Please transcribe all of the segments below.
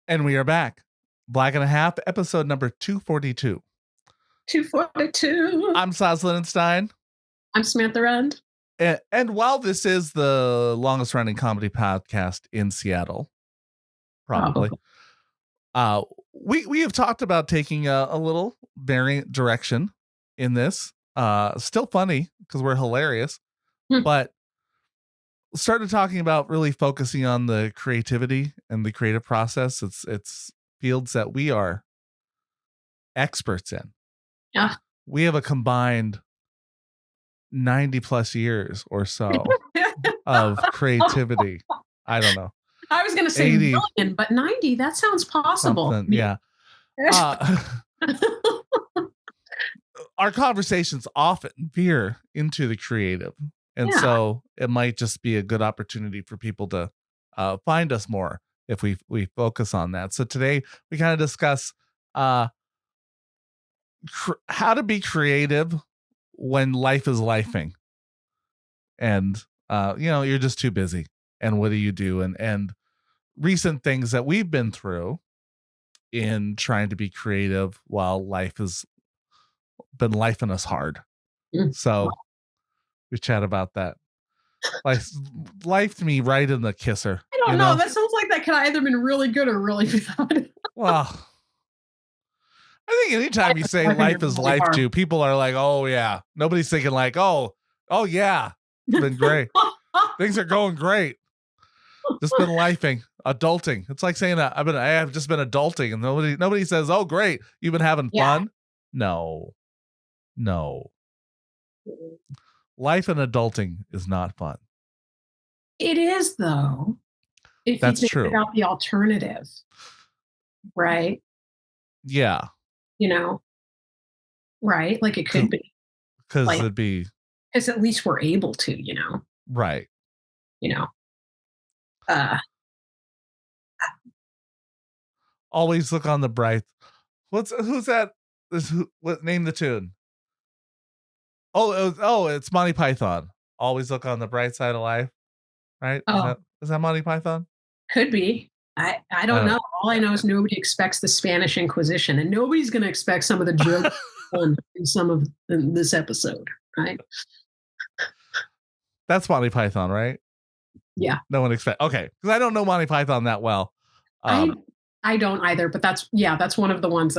And we are back. Black and a Half, episode number 242. 242. I'm Silas and Samantha. I'm Samantha Rund. And while this is the longest running comedy podcast in Seattle, probably, we have talked about taking a little variant direction in this. Still funny because we're hilarious, but started talking about really focusing on the creativity and the creative process. It's fields that we are experts in. Yeah. We have a combined 90 plus years or so of creativity. I don't know. I was going to say 80, million, but 90, that sounds possible. Yeah. Our conversations often veer into the creative. And so it might just be a good opportunity for people to find us more if we focus on that. So today we kind of discuss how to be creative when life is lifing. And, you're just too busy. And what do you do? And recent things that we've been through in trying to be creative while life has been lifing us hard. So we chat about that. Lifed me right in the kisser. I don't know. That sounds like that could either been really good or really bad. Well, I think anytime you say life is life to, people are like, oh yeah. Nobody's thinking like, oh yeah, it's been great. Things are going great. Just been lifing, adulting. It's like saying that I have just been adulting, and nobody says, oh great, you've been having fun. No. Life and adulting is not fun. It is, though. If That's you think true. About the alternative, right? Yeah. Right? Like it could be. Because it'd be. Because at least we're able to, Right. Always look on the bright. Who's that? Name the tune? Oh, it's Monty Python. Always look on the bright side of life. Right? Is that Monty Python? Could be. I don't know. All I know is nobody expects the Spanish Inquisition, and nobody's going to expect some of the jokes in this episode, right? That's Monty Python, right? Yeah. No one expects. Okay, because I don't know Monty Python that well. I don't either, but that's one of the ones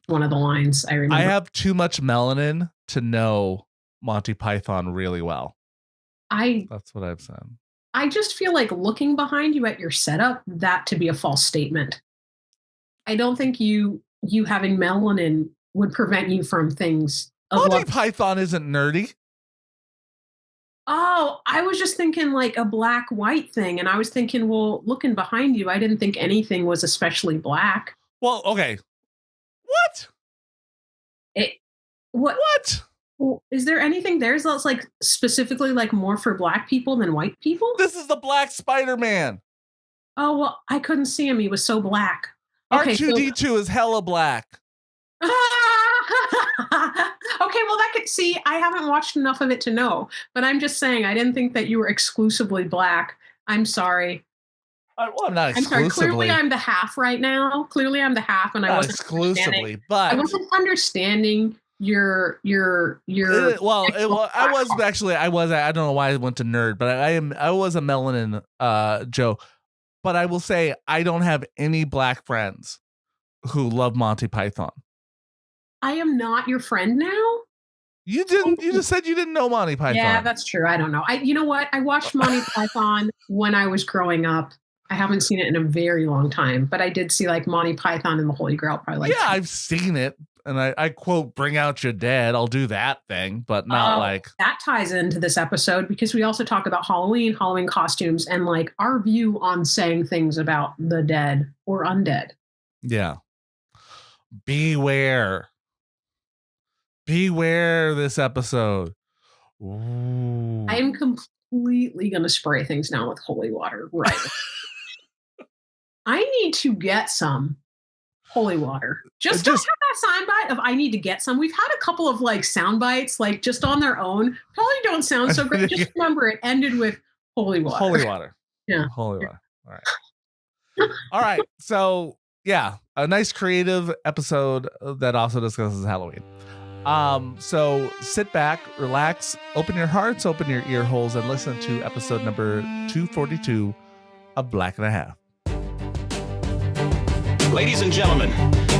one of the lines I remember. I have too much melanin to know Monty Python really well. That's what I've said. I just feel like looking behind you at your setup, that to be a false statement. I don't think you having melanin would prevent you from things. Monty Python isn't nerdy. Oh, I was just thinking like a black-white thing. And I was thinking, well, looking behind you, I didn't think anything was especially black. Well, okay. What? What? Well, is there anything there that's like specifically like more for black people than white people? This is the Black Spider-Man. Oh, well, I couldn't see him. He was so black. Okay, R2-D2 is hella black. Okay, well, I haven't watched enough of it to know, but I'm just saying, I didn't think that you were exclusively black. I'm sorry. Well, I'm not exclusively. I'm sorry. Clearly, I'm the half right now. Clearly, I'm the half, and I wasn't exclusively, but I wasn't understanding your. I don't know why I went to nerd, but I was a melanin Joe, but I will say I don't have any black friends who love Monty Python. I am not your friend now. You just said you didn't know Monty Python. Yeah, that's true. I don't know. You know what? I watched Monty Python when I was growing up. I haven't seen it in a very long time, but I did see like Monty Python and the Holy Grail probably. I've seen it. And I quote, bring out your dead. I'll do that thing, but not like. That ties into this episode because we also talk about Halloween costumes, and like our view on saying things about the dead or undead. Yeah. Beware this episode. Ooh. I am completely going to spray things down with holy water. Right. I need to get some holy water. Just have that soundbite of I need to get some. We've had a couple of like sound bites, like just on their own. Probably don't sound so great. Just remember it ended with holy water. Holy water. Yeah. Holy water. All right. All right. So yeah, a nice creative episode that also discusses Halloween. So sit back, relax, open your hearts, open your ear holes, and listen to episode number 242 of Black and a Half. Ladies and gentlemen,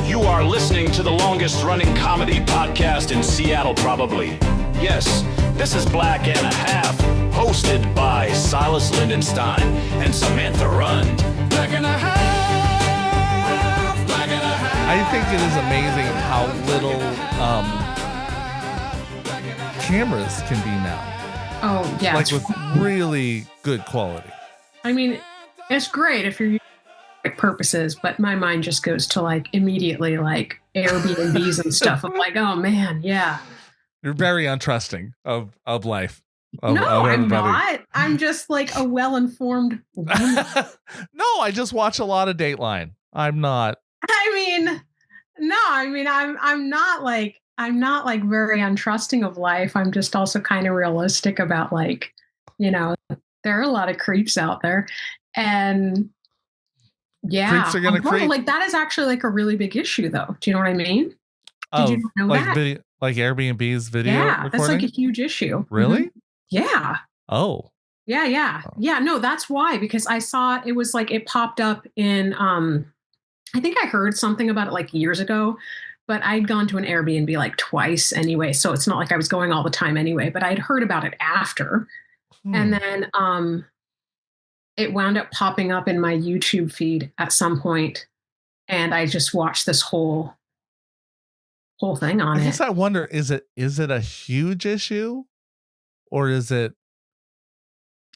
you are listening to the longest running comedy podcast in Seattle, probably. Yes, this is Black and a Half, hosted by Silas Lindenstein and Samantha Rund. Black and a Half, Black and a Half. I think it is amazing how little cameras can be now. Oh, yeah. Like with really good quality. I mean, it's great if you're using purposes, but my mind just goes to like immediately like Airbnbs and stuff. I'm like, oh man, yeah. You're very untrusting of life. Of I'm not. I'm just like a well-informed woman. No, I just watch a lot of Dateline. I'm not. I'm not like very untrusting of life. I'm just also kind of realistic about like, there are a lot of creeps out there. And yeah, creeps are gonna creep. Like that is actually like a really big issue though. Do you know what I mean? Did you know that? Like Airbnb's video recording? That's like a huge issue. Really? Mm-hmm. Yeah. Oh. Yeah. No, that's why, because I saw it was like it popped up in I think I heard something about it like years ago, but I'd gone to an Airbnb like twice anyway, so it's not like I was going all the time anyway, but I'd heard about it after. And then it wound up popping up in my YouTube feed at some point, and I just watched this whole thing on it. I guess I wonder, is it a huge issue, or is it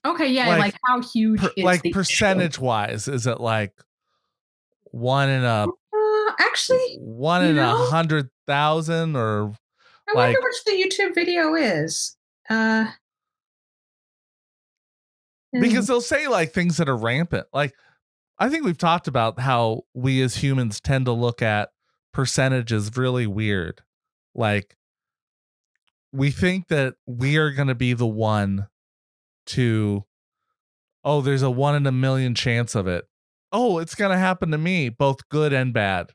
okay? Yeah, like how huge is like the percentage issue? wise? Is it like one in a actually 1 in 100,000, or I wonder which the YouTube video is. Because they'll say like things that are rampant. Like I think we've talked about how we as humans tend to look at percentages really weird. Like we think that we are going to be the one to, oh, there's a 1 in a million chance of it. Oh, it's going to happen to me, both good and bad.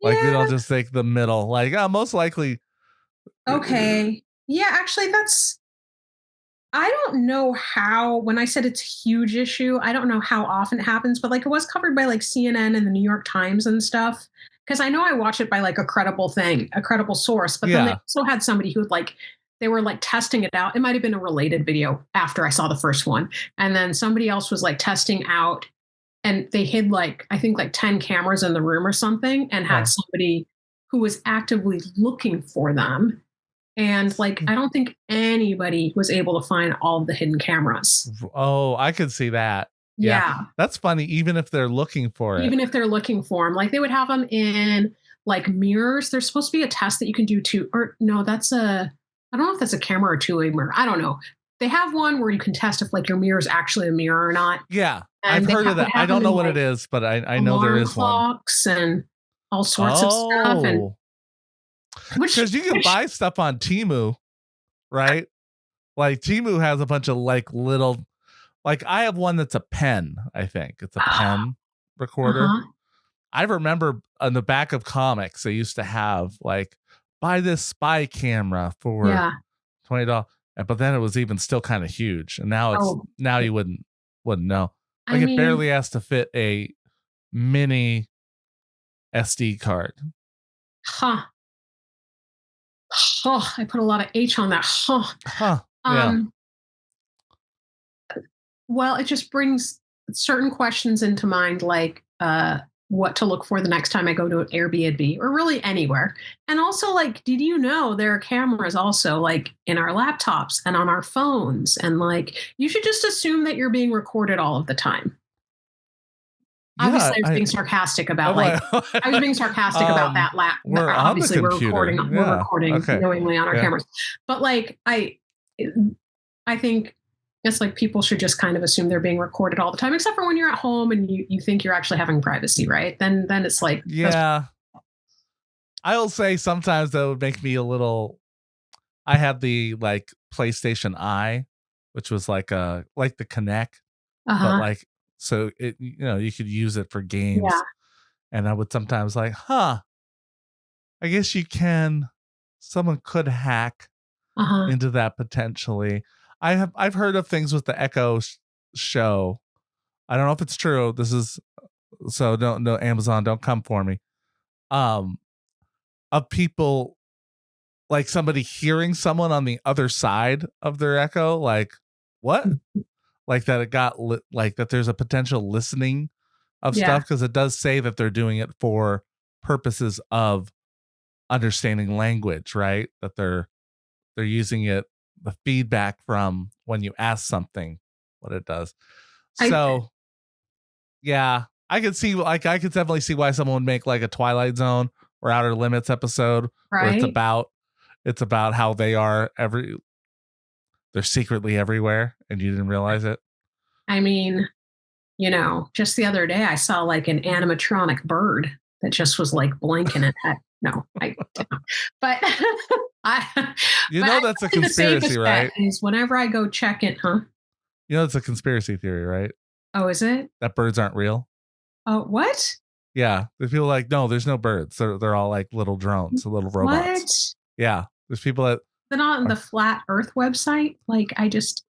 Like we don't just take the middle, like, most likely. Okay. Yeah, actually I don't know how, when I said it's a huge issue, I don't know how often it happens, but like it was covered by like CNN and the New York Times and stuff. Cause I know I watch it by like a credible source, but then they also had somebody who they were like testing it out. It might've been a related video after I saw the first one. And then somebody else was like testing out, and they hid like, I think like 10 cameras in the room or something, and had somebody who was actively looking for them. And like, I don't think anybody was able to find all of the hidden cameras. Oh, I could see that. Yeah. That's funny. Even if they're looking for it. Even if they're looking for them, like they would have them in like mirrors. There's supposed to be a test that you can do too. Or no, I don't know if that's a camera or two-way mirror. I don't know. They have one where you can test if like your mirror is actually a mirror or not. Yeah. And I've heard of that. I don't know what it is, but I know there is clocks one. And all sorts of stuff. And because you can buy stuff on Temu, right? Like Temu has a bunch of like little, like I have one that's a pen. I think it's a pen recorder. I remember on the back of comics they used to have like, buy this spy camera for $20, but then it was even still kind of huge, and now it's now you wouldn't know. Like it barely has to fit a mini SD card. I put a lot of H on that. Well, it just brings certain questions into mind, like what to look for the next time I go to an Airbnb or really anywhere. And also, like, did you know there are cameras also like in our laptops and on our phones? And like, you should just assume that you're being recorded all of the time. Obviously, I was being sarcastic about I was being sarcastic about that. Obviously, we're recording knowingly on our cameras. But like, I think it's like people should just kind of assume they're being recorded all the time, except for when you're at home and you think you're actually having privacy, right? Then it's like, yeah. I'll say sometimes that would make me a little. I had the like PlayStation Eye, which was like the Kinect, but like. So it, you could use it for games. And I would sometimes like, I guess someone could hack into that potentially. I've heard of things with the Echo show. I don't know if it's true. So no, Amazon, don't come for me. Of people, like somebody hearing someone on the other side of their Echo, like what? Like that it got like that there's a potential listening of stuff, because it does say that they're doing it for purposes of understanding language, right? That they're using it, the feedback from when you ask something, what it does. So yeah, I could definitely see why someone would make like a Twilight Zone or Outer Limits episode, right? Where it's about how they're secretly everywhere and you didn't realize it. I mean, just the other day I saw like an animatronic bird that just was like blinking at that. No, I didn't. But that's a conspiracy, right? Is whenever I go check it, It's a conspiracy theory, right? Oh, is it? That birds aren't real. Oh, what? Yeah, there's people like, no, there's no birds. They're all like little drones, little robots. What? Yeah, there's people that. They're on the Flat Earth website. Like, I just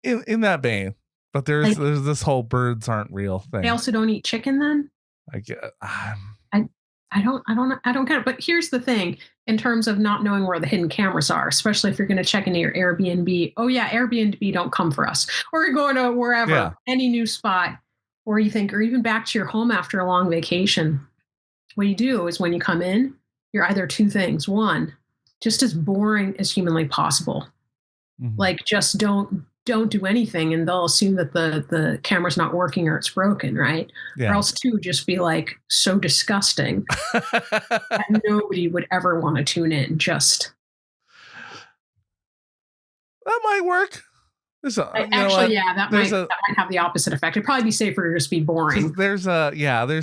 in that vein, but there's this whole birds aren't real thing. They also don't eat chicken, then. I get. I don't care. But here's the thing: in terms of not knowing where the hidden cameras are, especially if you're going to check into your Airbnb. Oh yeah, Airbnb, don't come for us. Or you're going to wherever, any new spot where you think, or even back to your home after a long vacation. What you do is when you come in, you're either two things. One, just as boring as humanly possible. Mm-hmm. Like just don't do anything, and they'll assume that the camera's not working or it's broken, right? Yeah. Or else two, just be like so disgusting that nobody would ever want to tune in. Just that might work. That might have the opposite effect. It'd probably be safer to just be boring. There's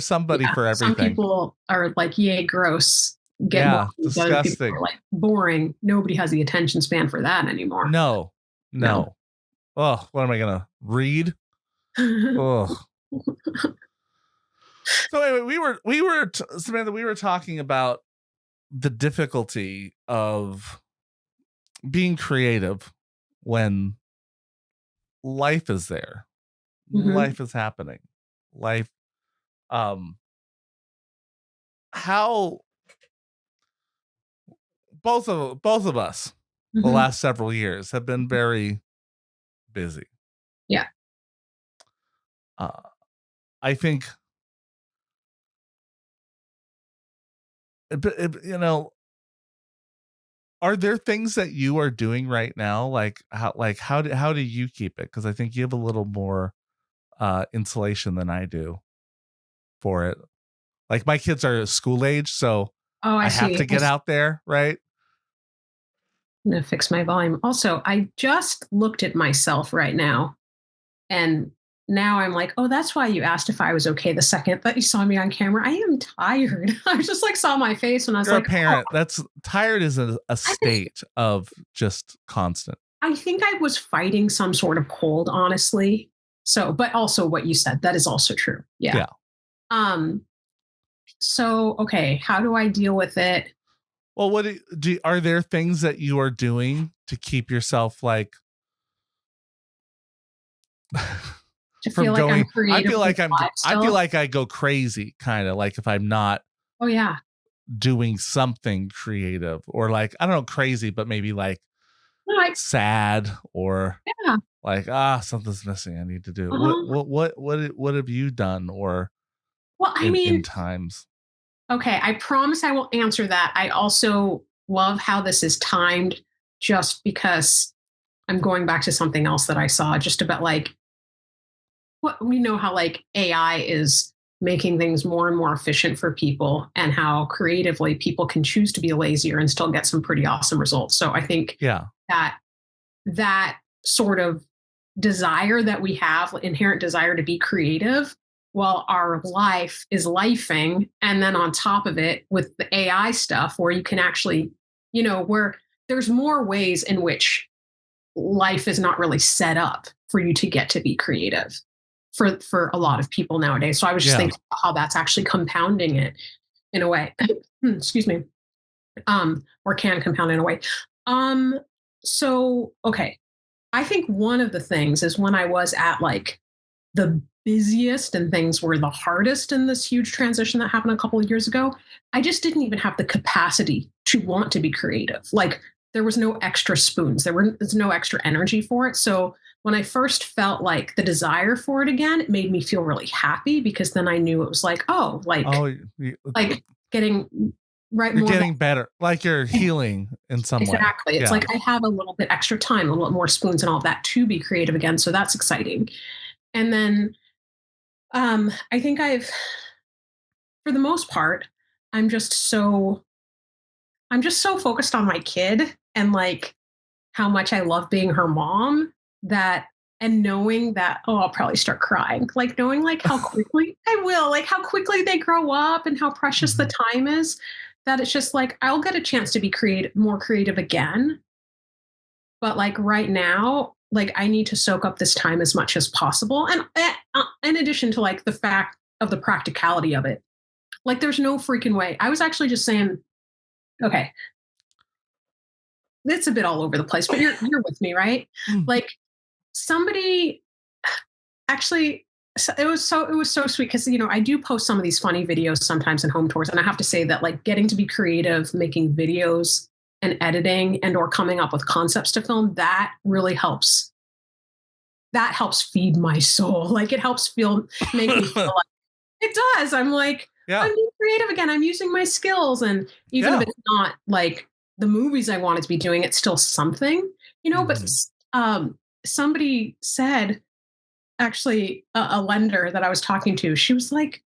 somebody for everything. Some people are like, yay, gross. Disgusting. Like boring. Nobody has the attention span for that anymore. No. Oh, what am I gonna read? Oh. So anyway, Samantha, we were talking about the difficulty of being creative when life is there. Mm-hmm. Life is happening. Life, how both of us, mm-hmm. the last several years have been very busy. Yeah. I think, are there things that you are doing right now? Like how do you keep it? Because I think you have a little more insulation than I do for it. Like my kids are school age, so I have to get out there, right? I'm going to fix my volume. Also, I just looked at myself right now, and now I'm like, oh, that's why you asked if I was okay the second that you saw me on camera. I am tired. I just like saw my face when I was You're like, a parent. That's tired is a state of just constant. I think I was fighting some sort of cold, honestly. So, but also what you said, that is also true. Yeah. So, okay, how do I deal with it? Well, are there things that you are doing to keep yourself like from going? I feel like I go crazy, kind of like if I'm not. Oh yeah. Doing something creative, or like I don't know, crazy, but maybe like sad, or like something's missing. I need to do. What have you done? Or in times. Okay, I promise I will answer that. I also love how this is timed, just because I'm going back to something else that I saw just about like what we know how like AI is making things more and more efficient for people, and how creatively people can choose to be lazier and still get some pretty awesome results. So I think that sort of desire that we have, inherent desire to be creative, while our life is lifing, and then on top of it with the AI stuff where you can actually, where there's more ways in which life is not really set up for you to get to be creative. for a lot of people nowadays. So I was just thinking how that's actually compounding it in a way. Excuse me. Or can compound in a way. So okay. I think one of the things is when I was at like the busiest and things were the hardest in this huge transition that happened a couple of years ago, I just didn't even have the capacity to want to be creative. Like there was no extra spoons, there's no extra energy for it. So when I first felt like the desire for it again, it made me feel really happy because then I knew it was like, like getting you're getting better, like you're healing in some way. Exactly. It's like I have a little bit extra time, a little more spoons and all that to be creative again. So that's exciting. And then I think for the most part, I'm just so focused on my kid and like how much I love being her mom and knowing that, I'll probably start crying, like knowing like how quickly I will, like how quickly they grow up and how precious the time is, that it's just like, I'll get a chance to be more creative again. But like right now, like I need to soak up this time as much as possible. And in addition to like the fact of the practicality of it, like there's no freaking way. I was actually just saying, okay, it's a bit all over the place, but you're with me, right? Like somebody actually, it was so sweet because I do post some of these funny videos sometimes in home tours, and I have to say that like getting to be creative, making videos and editing and or coming up with concepts to film, that really helps. That helps feed my soul. Like it helps make me feel like it does. I'm like, I'm being creative again. I'm using my skills, and even if it's not like the movies I wanted to be doing, it's still something, But somebody said, actually, a lender that I was talking to, she was like,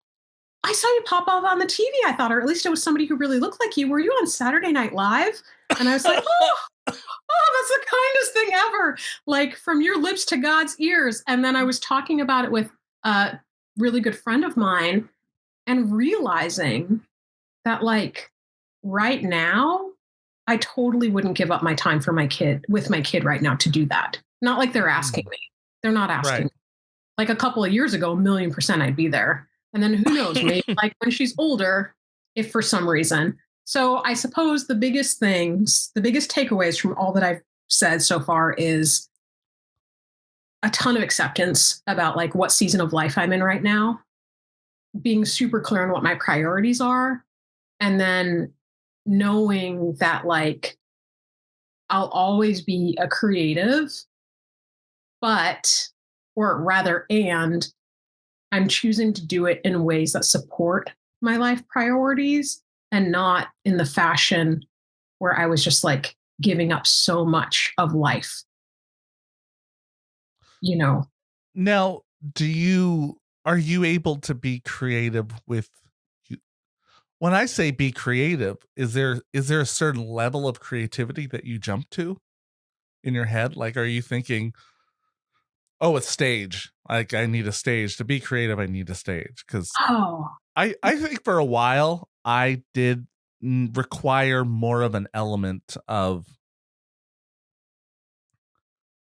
I saw you pop up on the TV, I thought, or at least it was somebody who really looked like you. Were you on Saturday Night Live? And I was like, oh, that's the kindest thing ever. Like from your lips to God's ears. And then I was talking about it with a really good friend of mine and realizing that like right now, I totally wouldn't give up my time with my kid right now to do that. Not like they're asking me. They're not asking me. Like a couple of years ago, 1,000,000% I'd be there. And then who knows, maybe like when she's older, if for some reason. So I suppose the biggest takeaways from all that I've said so far is a ton of acceptance about like what season of life I'm in right now, being super clear on what my priorities are, and then knowing that like I'll always be a creative, and I'm choosing to do it in ways that support my life priorities and not in the fashion where I was just like giving up so much of life. Now, are you able to be creative with when I say be creative, is there a certain level of creativity that you jump to in your head? Like, are you thinking, oh, a stage. Like I need a stage to be creative. I need a stage. Cause I think for a while I did require more of an element of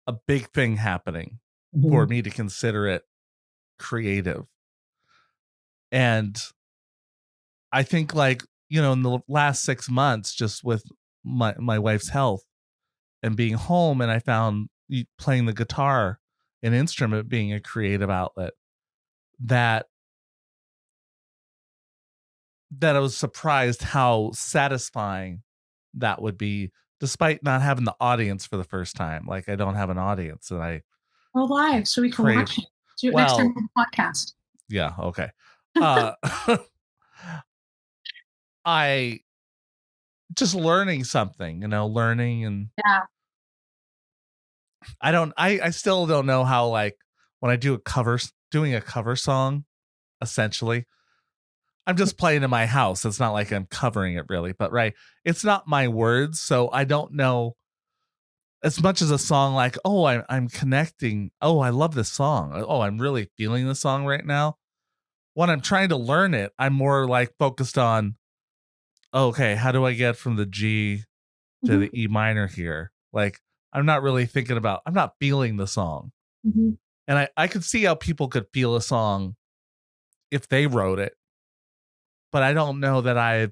a big thing happening for me to consider it creative. And I think like, in the last 6 months, just with my wife's health and being home, and I found playing the guitar, an instrument, being a creative outlet, that I was surprised how satisfying that would be, despite not having the audience for the first time. Like I don't have an audience, and we're live, so we can watch it. Do it next time on the podcast. Yeah. Okay. I just learning something, learning, and I still don't know how, like when I do doing a cover song, essentially, I'm just playing in my house. It's not like I'm covering it really, but it's not my words. So I don't know as much as a song like, oh, I'm connecting. Oh, I love this song. Oh, I'm really feeling the song right now. When I'm trying to learn it, I'm more like focused on, okay, how do I get from the G to the E minor here? Like, I'm not really thinking about, I'm not feeling the song. And I could see how people could feel a song if they wrote it, but I don't know that I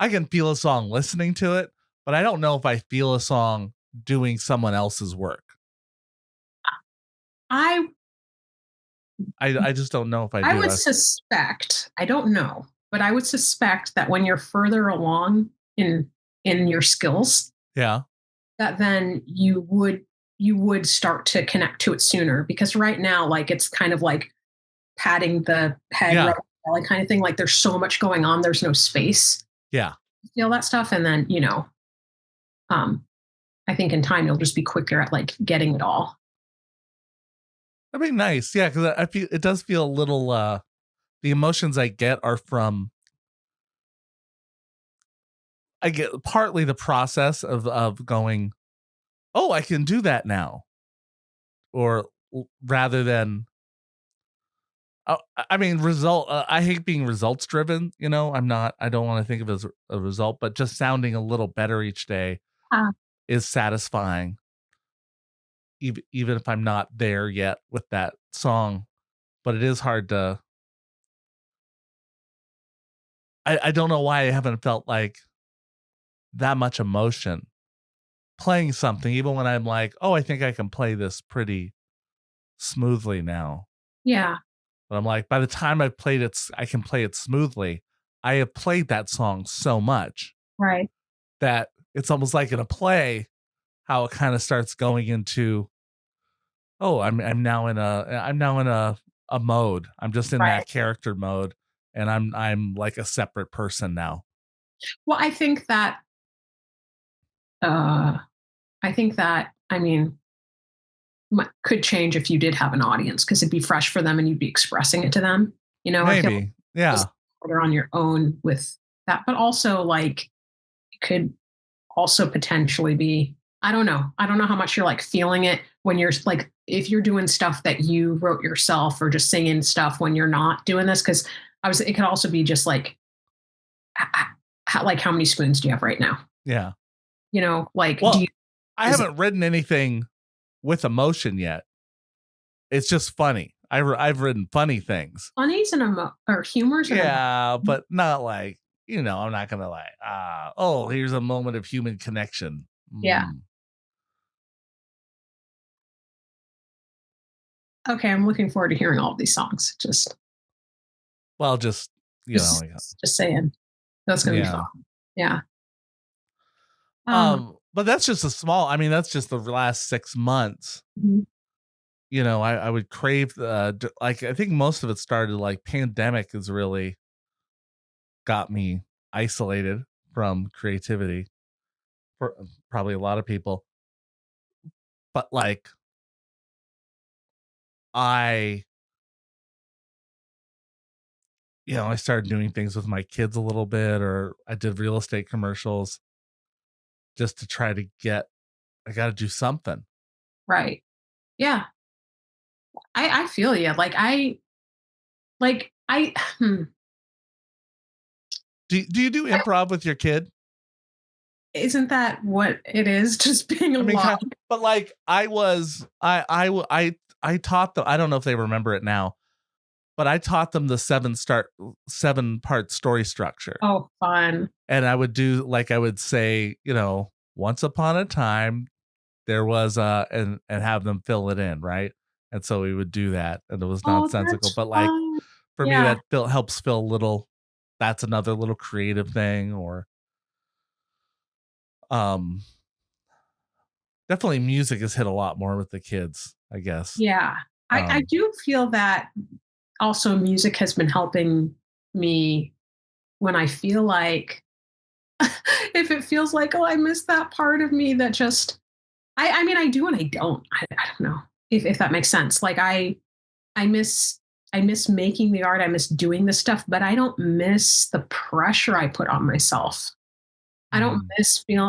can feel a song listening to it, but I don't know if I feel a song doing someone else's work. I I just don't know if I do. would suspect, I don't know, but I would suspect that when you're further along in your skills, Yeah. that then you would start to connect to it sooner, because right now, like, it's kind of like patting the head, Yeah. like, kind of thing. Like, there's so much going on, there's no space Yeah. to feel that stuff. And then, I think in time you'll just be quicker at like getting it all. That'd be nice. Yeah, because I feel it does feel a little the emotions I get are from I get partly the process of going, oh, I can do that now. Or rather than I mean, result. I hate being results driven. I don't want to think of it as a result, but just sounding a little better each day Uh, is satisfying. Even if I'm not there yet with that song, but it is hard to. I don't know why I haven't felt like that much emotion playing something, even when I'm like, oh, I think I can play this pretty smoothly now. yeah, But I'm like, by the time I've played it, I can play it smoothly. I have played that song so much right, that it's almost like in a play, how it kind of starts going into, oh, I'm now in a mode. I'm just in right. that character mode, and I'm like a separate person now. Well, uh, I mean, could change if you did have an audience, because it'd be fresh for them and you'd be expressing it to them. I feel like Maybe, yeah, just further on your own with that, but also like it could also potentially be, I don't know. I don't know how much you're like feeling it when you're like, if you're doing stuff that you wrote yourself or just singing stuff when you're not doing this. Cause it could also be just like, like how many spoons do you have right now? yeah. Like, Well, I is it haven't written anything with emotion yet. It's just funny. I've written funny things. funnies and or humors and Yeah, but not like, I'm not gonna like, oh, here's a moment of human connection. yeah. Mm. Okay. I'm looking forward to hearing all of these songs. Well, just Just, yeah. just saying. That's going to be fun. Yeah. Yeah. Um, But that's just that's just the last 6 months. mhm. I would crave like I think most of it started like pandemic has really got me isolated from creativity for probably a lot of people. But like I I started doing things with my kids a little bit, or I did real estate commercials just to try to I got to do something. Right. Yeah. I feel you. Hmm. Do you do improv with your kid? Isn't that what it is? Just being I mean, alone. but like I taught them. I don't know if they remember it now, but I taught them the 7-part story structure. Oh, fun. And I would do like I would say, once upon a time there was and have them fill it in, right? And so we would do that, and it was Oh, nonsensical, that's but like fun. for me Yeah. that helps fill a little. That's another little creative thing, or um definitely music has hit a lot more with the kids, I guess. Yeah. I Um do feel that also music has been helping me when I feel like, if it feels like, oh, I miss that part of me that just, I mean, I do and I don't. I don't know if that makes sense. Like I miss I miss making the art. I miss doing the stuff, but I don't miss the pressure I put on myself. mm,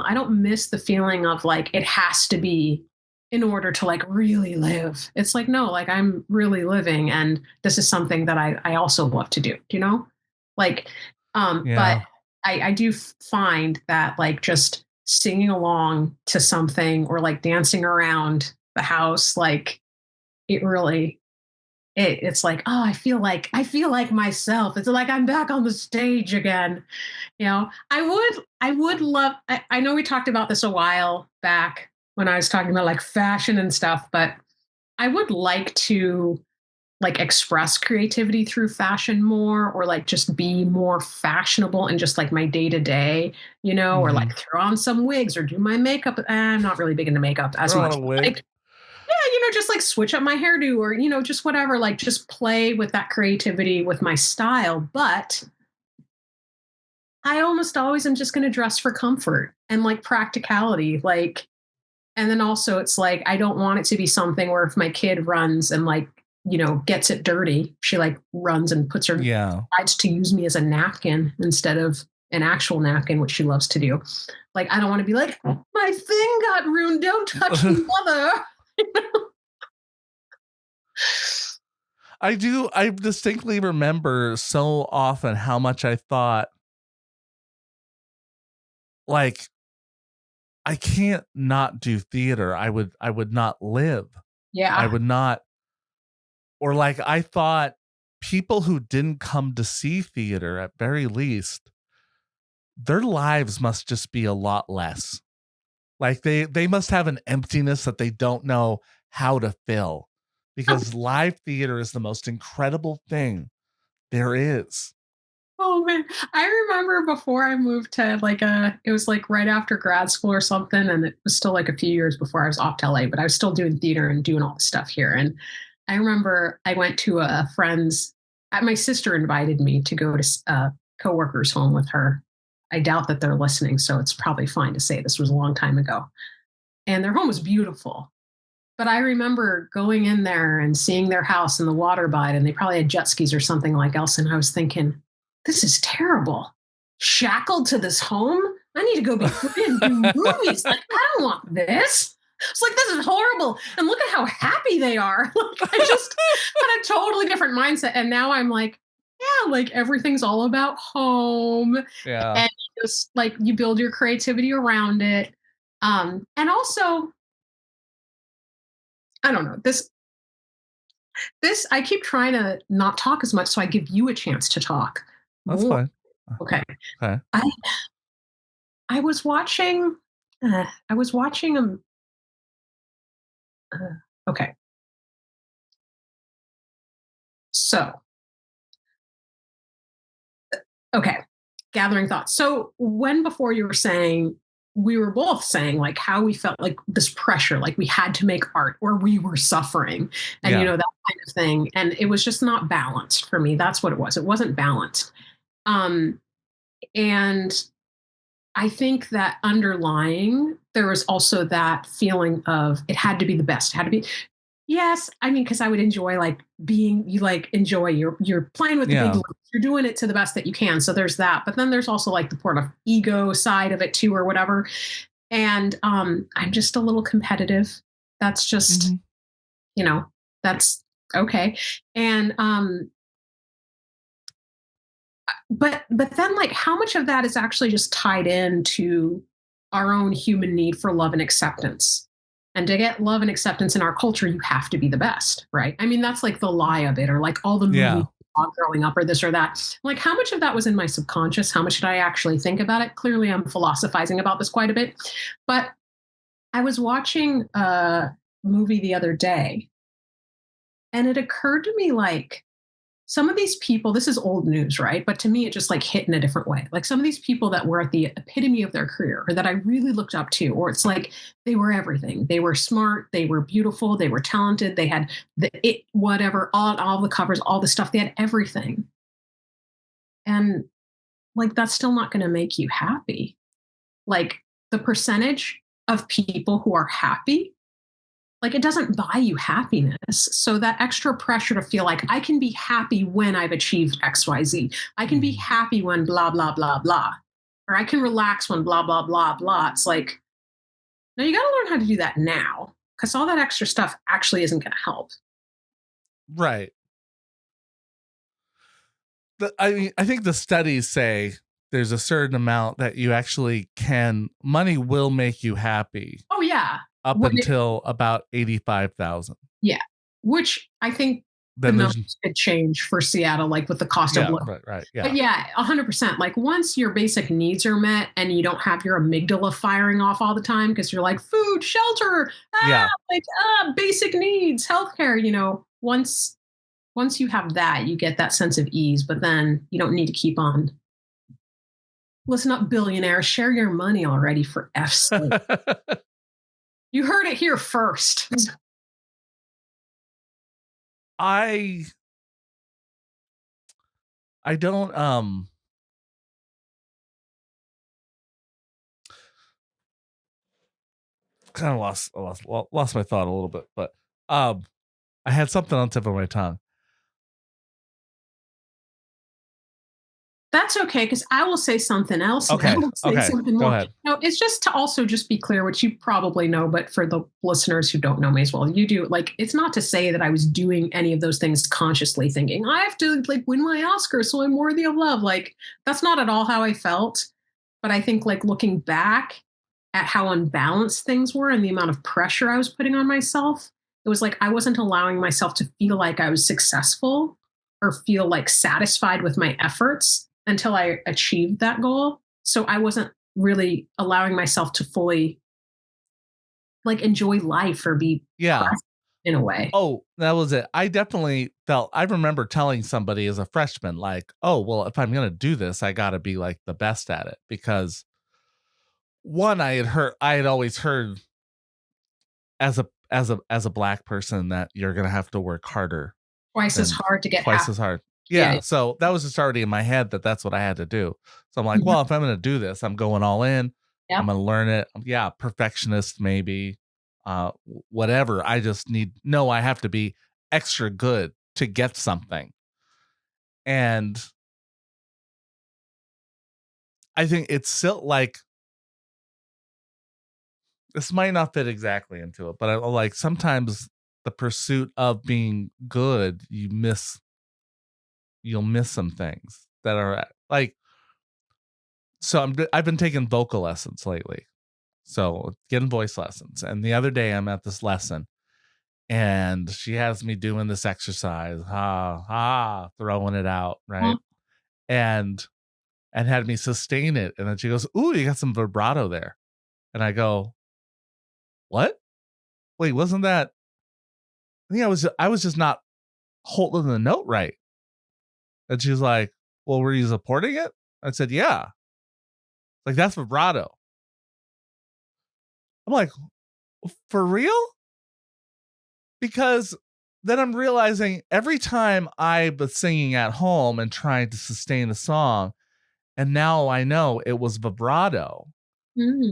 I don't miss the feeling of like it has to be in order to like really live. It's like, no, like I'm really living, and this is something that I also love to do, Like but yeah. I do find that like just singing along to something or like dancing around the house, like it really, it's like, oh, I feel like myself. It's like I'm back on the stage again. I would love, I know we talked about this a while back when I was talking about like fashion and stuff, but I would like to like express creativity through fashion more, or like just be more fashionable in just like my day to day, or Mhm. like throw on some wigs or do my makeup. I'm not really big into makeup as Throw on much. a wig. Like, yeah, just like switch up my hairdo or, just whatever, like just play with that creativity with my style. But I almost always am just going to dress for comfort and like practicality. Like, and then also it's like, I don't want it to be something where if my kid runs and like, gets it dirty, she like runs and puts her, Yeah. decides to use me as a napkin instead of an actual napkin, which she loves to do. Like, I don't want to be like, my thing got ruined. Don't touch me, mother. I distinctly remember so often how much I thought, like, I can't not do theater. I would not live. I Yeah. would not, or like, I thought people who didn't come to see theater, at very least, their lives must just be a lot less. Like they must have an emptiness that they don't know how to fill, because live theater is the most incredible thing there is. Oh man, I remember before I moved to like it was like right after grad school or something, and it was still like a few years before I was off to LA, but I was still doing theater and doing all this stuff here. And I remember I went to a friend's. My sister invited me to go to a coworker's home with her. I doubt that they're listening, so it's probably fine to say this was a long time ago. And their home was beautiful. But I remember going in there and seeing their house and the water by it, and they probably had jet skis or something like else. And I was thinking, this is terrible. Shackled to this home? I need to go be free and do movies. Like, I don't want this. It's like, this is horrible. And look at how happy they are. Like, I just had a totally different mindset. And now I'm like, yeah, like everything's all about home. Yeah. And just like you build your creativity around it. And also, I don't know, this I keep trying to not talk as much so I give you a chance to talk That's more. fine. Okay. Okay. I was watching okay. So, okay. Gathering thoughts. So, when before you were saying we were both saying like how we felt like this pressure, like we had to make art or we were suffering and Yeah. that kind of thing. And it was just not balanced for me. That's what it was. It wasn't balanced. Um, and I think that underlying, there was also that feeling of it had to be the best. It had to be, yes. I mean, because I would enjoy like being, you like enjoy, you're playing with the big Yeah. leagues, you're doing it to the best that you can. So there's that. But then there's also like the part of ego side of it too, or whatever. And I'm just a little competitive. That's just, Mhm. That's okay. And but then like how much of that is actually just tied into our own human need for love and acceptance, and to get love and acceptance in our culture you have to be the best, right? I mean, that's like the lie of it, or like all the movies Yeah. growing up or this or that. Like how much of that was in my subconscious, how much did I actually think about it? Clearly I'm philosophizing about this quite a bit. But I was watching a movie the other day, and it occurred to me like some of these people, this is old news, right? But to me, it just like hit in a different way. Like some of these people that were at the epitome of their career or that I really looked up to, or it's like they were everything. They were smart, they were beautiful, they were talented, they had whatever, all the covers, all the stuff, they had everything. And like, that's still not going to make you happy. Like the percentage of people who are happy, like it doesn't buy you happiness. So that extra pressure to feel like I can be happy when I've achieved XYZ. I can be happy when blah, blah, blah, blah. Or I can relax when blah, blah, blah, blah. It's like, no, you got to learn how to do that now, because all that extra stuff actually isn't going to help. Right. I mean, I think the studies say there's a certain amount that you actually can, money will make you happy Oh, yeah. up When until about 85,000. Yeah. which I think the then there's numbers could change for Seattle, like with the cost of living. right, yeah. But yeah, 100%. Like once your basic needs are met and you don't have your amygdala firing off all the time because you're like food, shelter, basic needs, healthcare, once you have that, you get that sense of ease, but then you don't need to keep on. Listen up, billionaires, share your money already for F's sake. You heard it here first. I don't kind of lost my thought a little bit, but I had something on the tip of my tongue. That's okay, because I will say something else. Okay. I will say something more. Go ahead. No, it's just to also just be clear, which you probably know, but for the listeners who don't know me as well, you do. Like, it's not to say that I was doing any of those things consciously thinking, I have to like win my Oscar, so I'm worthy of love. Like, that's not at all how I felt. But I think like looking back at how unbalanced things were and the amount of pressure I was putting on myself, it was like I wasn't allowing myself to feel like I was successful or feel like satisfied with my efforts until I achieved that goal. So I wasn't really allowing myself to fully like enjoy life or be present in a way. Oh, that was it. I definitely felt, I remember telling somebody as a freshman, like, oh, well, if I'm going to do this, I got to be like the best at it, because one, I had always heard as a black person that you're going to have to work harder. Twice as hard to get twice as hard. Yeah. So that was just already in my head that's what I had to do. So I'm like, well, if I'm going to do this, I'm going all in. Yep. I'm going to learn it. Yeah. Perfectionist, maybe, whatever. I just I have to be extra good to get something. And I think it's still like, this might not fit exactly into it, but I like sometimes the pursuit of being good, you'll miss some things that are like, so I've been taking vocal lessons lately. So getting voice lessons. And the other day I'm at this lesson and she has me doing this exercise, throwing it out. Right. And had me sustain it. And then she goes, ooh, you got some vibrato there. And I go, what? Wait, wasn't that? I think I was just not holding the note right. And she's like, well, were you supporting it? I said, yeah. Like, that's vibrato. I'm like, for real? Because then I'm realizing every time I was singing at home and trying to sustain the song, and now I know it was vibrato.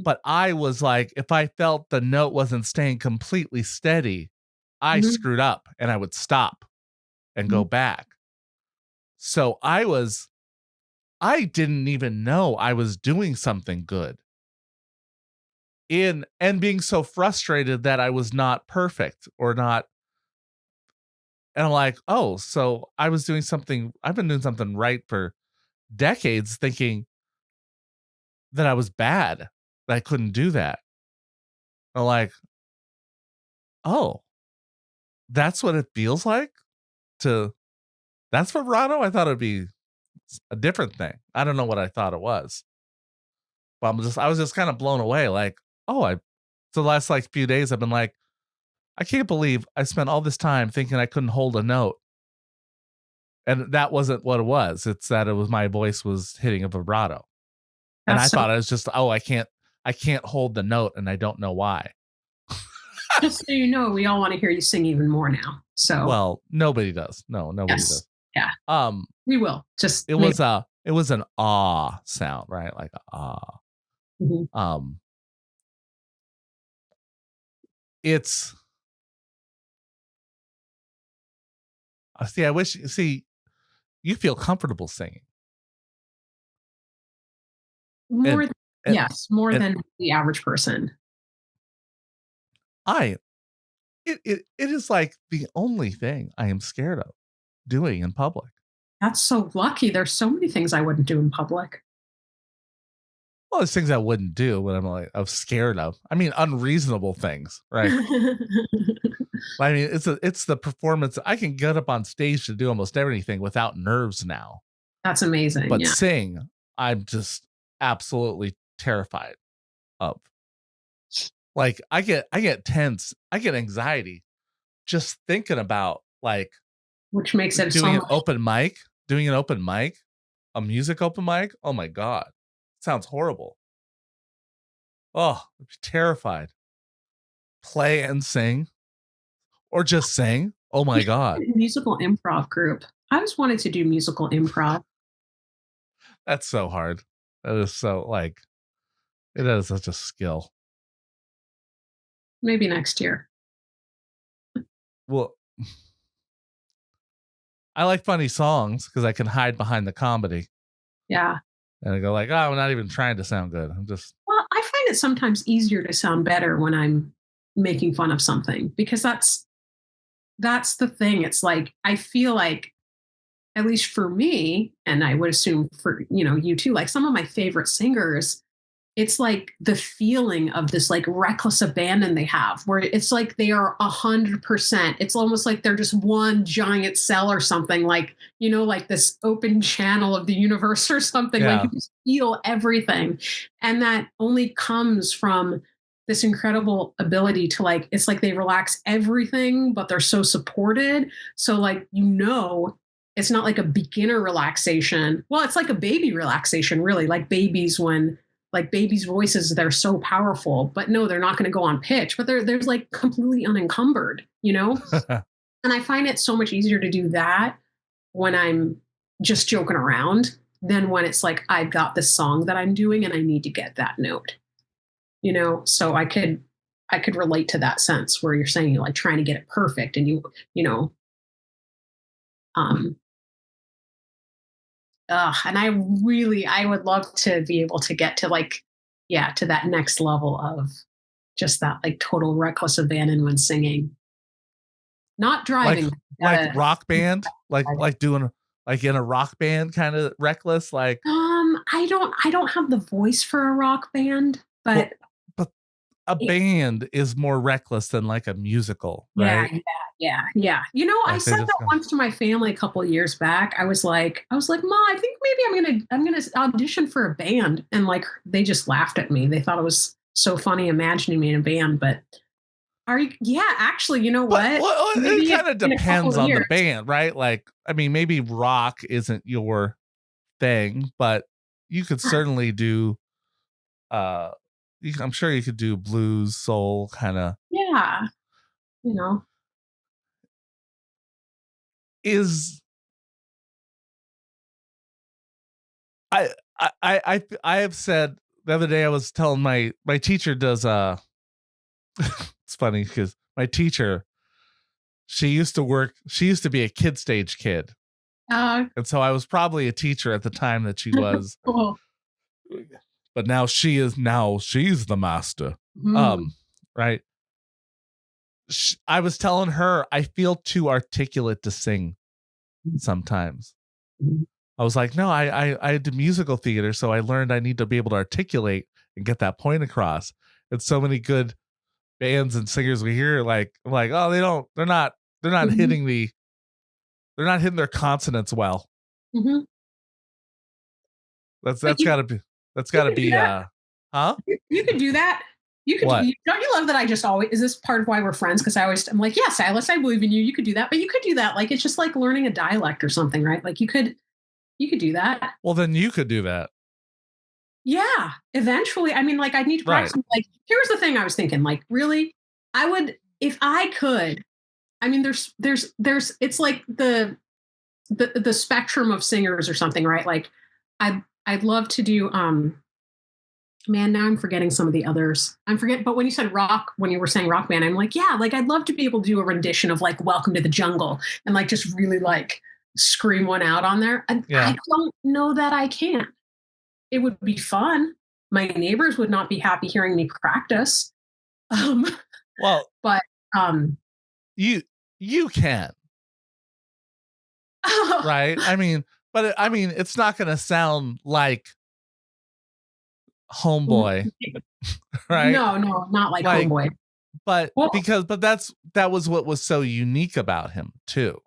But I was like, if I felt the note wasn't staying completely steady, I screwed up and I would stop and go back. So I didn't even know I was doing something good and being so frustrated that I was not perfect or not. And I'm like, oh, so I've been doing something right for decades, thinking that I was bad, that I couldn't do that. I'm like, oh, that's what it feels like that's vibrato? I thought it'd be a different thing. I don't know what I thought it was. But I was just kind of blown away. Like, so the last like few days I've been like, I can't believe I spent all this time thinking I couldn't hold a note. And that wasn't what it was. It's that my voice was hitting a vibrato. And I thought I was just, I can't hold the note and I don't know why. Just so you know, we all want to hear you sing even more now. So, well, nobody does. No, nobody does. Yeah. We will. Just it was an ah sound, right? Like ah. It's you feel comfortable singing. More than the average person. It is like the only thing I am scared of doing in public. That's so lucky. There's so many things I wouldn't do in public. Well, there's things I wouldn't do when I'm scared of. I mean, unreasonable things, right? I mean, it's the performance. I can get up on stage to do almost everything without nerves now. That's amazing. But Yeah. sing, I'm just absolutely terrified of. Like I get tense, I get anxiety just thinking about like Which makes it doing so an much. open mic, a music open mic. Oh my God. Sounds horrible. Oh, I'm terrified. Play and sing or just sing. Oh my God. Musical improv group. I always wanted to do musical improv. That's so hard. That is so like, it is such a skill. Maybe next year. Well, I like funny songs because I can hide behind the comedy. Yeah. And I go like, oh, I'm not even trying to sound good. I'm just. Well, I find it sometimes easier to sound better when I'm making fun of something because that's the thing. It's like I feel like, at least for me, and I would assume for you too, like some of my favorite singers, it's like the feeling of this like reckless abandon they have where it's like they are 100%. It's almost like they're just one giant cell or something, like like this open channel of the universe or something. Like Yeah. you just feel everything, and that only comes from this incredible ability to like, it's like they relax everything but they're so supported. So like it's not like a beginner relaxation. Well, it's like a baby relaxation, really, like babies when like babies' voices, they're so powerful, but no, they're not going to go on pitch, but there's like completely unencumbered, And I find it so much easier to do that when I'm just joking around than when it's like, I've got this song that I'm doing and I need to get that note, so I could relate to that sense where you're saying you're like trying to get it perfect and um, and I would love to be able to get to like, to that next level of just that like total reckless abandon when singing, not driving. Like rock band, like doing like in a rock band, kind of reckless. Like, I don't have the voice for a rock band, but a band is more reckless than like a musical, right? Yeah. I Like said that once to my family a couple of years back. I was like, Ma, I think maybe I'm gonna audition for a band, and like they just laughed at me. They thought it was so funny imagining me in a band. But are you? Yeah, actually, you know what? Well, it kind of depends on the band, right? Like, I mean, maybe rock isn't your thing, but you could certainly do. I'm sure you could do blues, soul, kind of. Yeah, I have said the other day, I was telling my teacher does it's funny because my teacher, she used to be a kid stage kid, and so I was probably a teacher at the time that she was. Cool. But now she's the master. Right. I was telling her I feel too articulate to sing sometimes. I was like, no, I did musical theater, so I learned I need to be able to articulate and get that point across. And so many good bands and singers we hear, like, I'm like, oh, they're not hitting their consonants well. Mm-hmm. That's gotta be huh? You could do that. You could. What? Don't you love that? Is this part of why we're friends? Because I'm like, yeah, Silas, I believe in you. You could do that, but you could do that. Like, it's just like learning a dialect or something, right? Like you could do that. Well, then you could do that. Yeah, eventually. I mean, like I'd need to practice. Right. Like, here's the thing I was thinking, like, really, I would, if I could, I mean, there's, it's like the spectrum of singers or something, right? Like I'd love to do, man, now I'm forgetting some of the others. But when you said rock, when you were saying rock band, I'm like, yeah, like I'd love to be able to do a rendition of like Welcome to the Jungle and like just really like scream one out on there. And I don't know that I can. It would be fun. My neighbors would not be happy hearing me practice. Well, but you can. Right? I mean, it's not going to sound like homeboy, right? No, not like homeboy. But that was what was so unique about him too.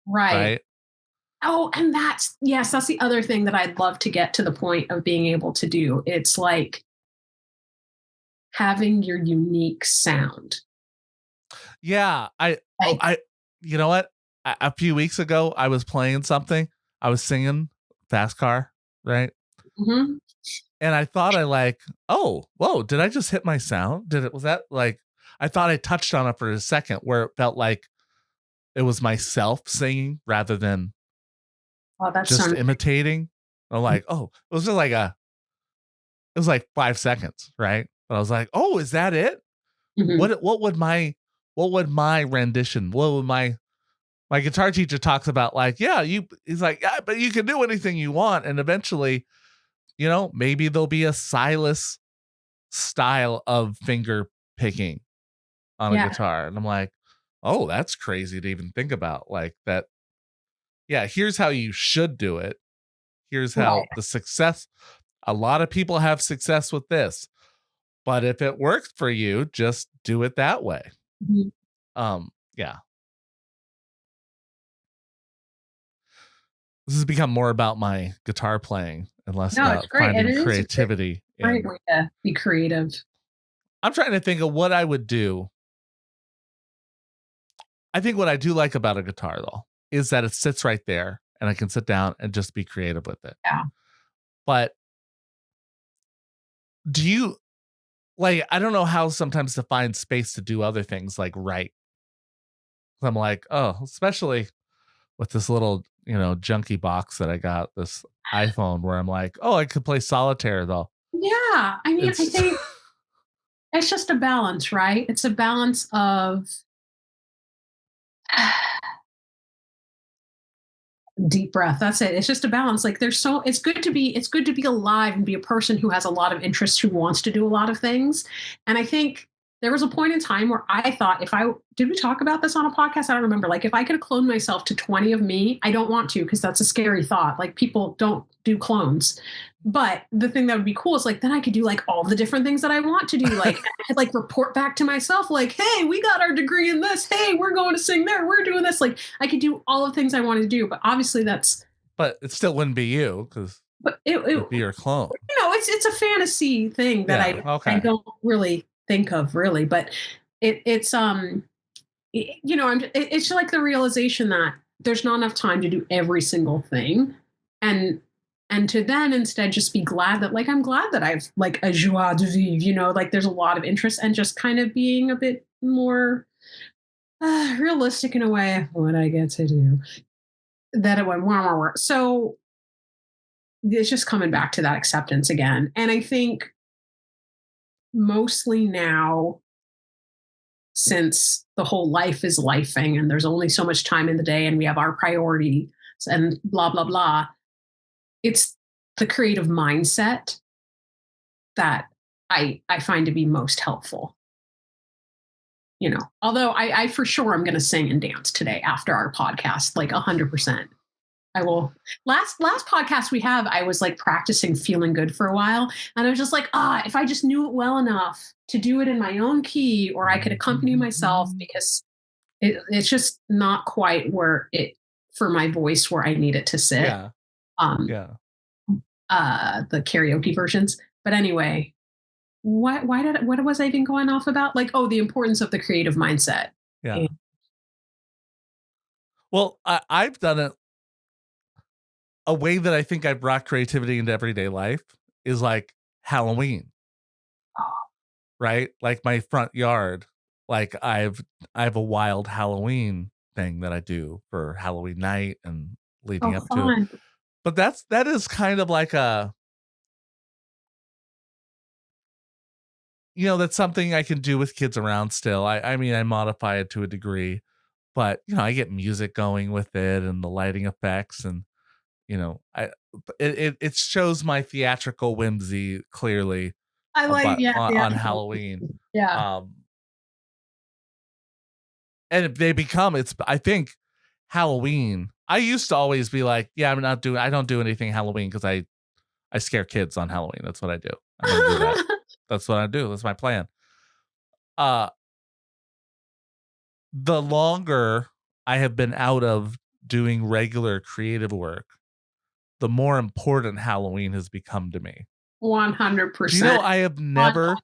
Right. Oh, and that's the other thing that I'd love to get to the point of being able to do. It's like having your unique sound. Yeah. You know what? A few weeks ago, I was playing something. I was singing Fast Car, right? Mm-hmm. And I thought oh, whoa, did I just hit my sound? Was that like, I thought I touched on it for a second where it felt like it was myself singing rather than just imitating. I'm like, oh, it was just like it was like 5 seconds, right? But I was like, oh, is that it? Mm-hmm. What would my rendition, what would my guitar teacher talks about like, he's like, yeah, but you can do anything you want. And eventually, maybe there'll be a Silas style of finger picking on a guitar. And I'm like, oh, that's crazy to even think about like that. Yeah. Here's how you should do it. Here's how the success. A lot of people have success with this, but if it works for you, just do it that way. Mm-hmm. Yeah. This has become more about my guitar playing and less about finding creativity. Great way to be creative. I'm trying to think of what I would do. I think what I do like about a guitar, though, is that it sits right there and I can sit down and just be creative with it. Yeah. But do you, I don't know how sometimes to find space to do other things like write. I'm like, oh, especially with this little, junky box that I got, this iPhone where I'm like, oh, I could play solitaire though. Yeah. I mean, I think it's just a balance, right? It's a balance of deep breath. That's it. It's just a balance. Like it's good to be alive and be a person who has a lot of interests, who wants to do a lot of things. And I think there was a point in time where I thought did we talk about this on a podcast? I don't remember. Like if I could clone myself to 20 of me, I don't want to, because that's a scary thought. Like people don't do clones. But the thing that would be cool is like, then I could do like all the different things that I want to do. Like I could like report back to myself, like, hey, we got our degree in this. Hey, we're going to sing there. We're doing this. Like I could do all the things I wanted to do. But obviously but it still wouldn't be you, because it would be your clone. It's a fantasy thing that I don't really think of really, but it's it's like the realization that there's not enough time to do every single thing, and to then instead just be glad that I'm glad that I've like a joie de vivre, like there's a lot of interest, and just kind of being a bit more realistic in a way of what I get to do, that it went wow. So it's just coming back to that acceptance again. And I think mostly now, since the whole life is lifing and there's only so much time in the day and we have our priorities and blah, blah, blah, it's the creative mindset that I find to be most helpful. Although I for sure I'm going to sing and dance today after our podcast, like 100%. I will. Last podcast we have, I was like practicing feeling good for a while. And I was just like, if I just knew it well enough to do it in my own key, or I could accompany myself, because it's just not quite where for my voice where I need it to sit. Yeah. The karaoke versions. But anyway, what was I even going off about? Like, the importance of the creative mindset. Yeah. Well, I've done it. A way that I think I brought creativity into everyday life is like Halloween, right? Like my front yard, like I have a wild Halloween thing that I do for Halloween night and leading up to it. But that is kind of like that's something I can do with kids around still. I mean, I modify it to a degree, but I get music going with it and the lighting effects, and it shows my theatrical whimsy clearly. I like on Halloween. Yeah. And I think Halloween. I used to always be like, I don't do anything Halloween because I scare kids on Halloween. That's what I do. I'm going to do that. That's what I do. That's my plan. The longer I have been out of doing regular creative work, the more important Halloween has become to me. 100%. Do you know I have never